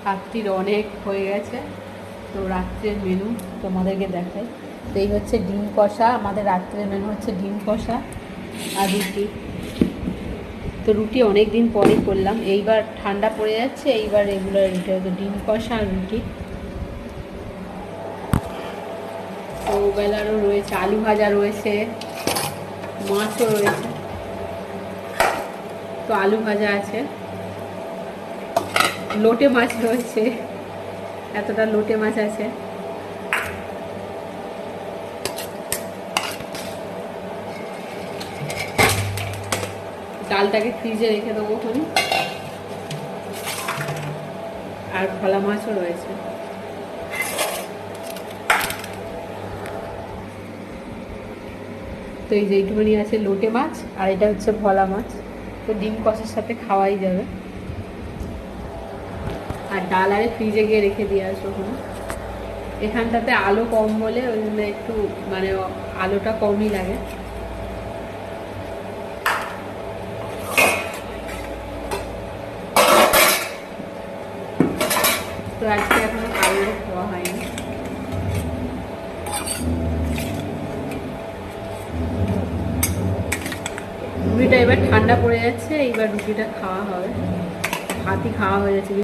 রাত্রির অনেক হয়ে গেছে, তো রাত্রের মেনু তোমাদেরকে দেখাই। তো এই হচ্ছে ডিম কষা, আমাদের রাত্রের মেনু হচ্ছে ডিম কষা আর রুটি। তো রুটি অনেক দিন পরেই করলাম, এইবার ঠান্ডা পড়ে যাচ্ছে, এইবার রেগুলার রুটি হয়তো ডিম কষা আর রুটি। তো বেলারও রয়েছে, আলু ভাজা রয়েছে, মাছও রয়েছে। তো আলু ভাজা আছে, লোটে মাছ রয়েছে, এতটা লোটে মাছ আছে। ডালটাকে ফ্রিজে রেখে দেবো ওখানে, আর ভোলা মাছও রয়েছে। তো এই যে এইটুকুনি আছে লোটে মাছ, আর এটা হচ্ছে ভোলা মাছ। তো ডিম কষার সাথে খাওয়াই যাবে। আর ডাল আরে ফ্রিজে গিয়ে রেখে দিয়ে আসো ওখানে। এখানটাতে আলো কম বলে ওই জন্য একটু মানে আলোটা কমই লাগে। তো আজকে এখনো কারোর খাওয়া হয়নি। রুটিটা এবার ঠান্ডা পড়ে যাচ্ছে, এইবার রুটিটা খাওয়া হবে। ভাতই খাওয়া হয়ে যাচ্ছে।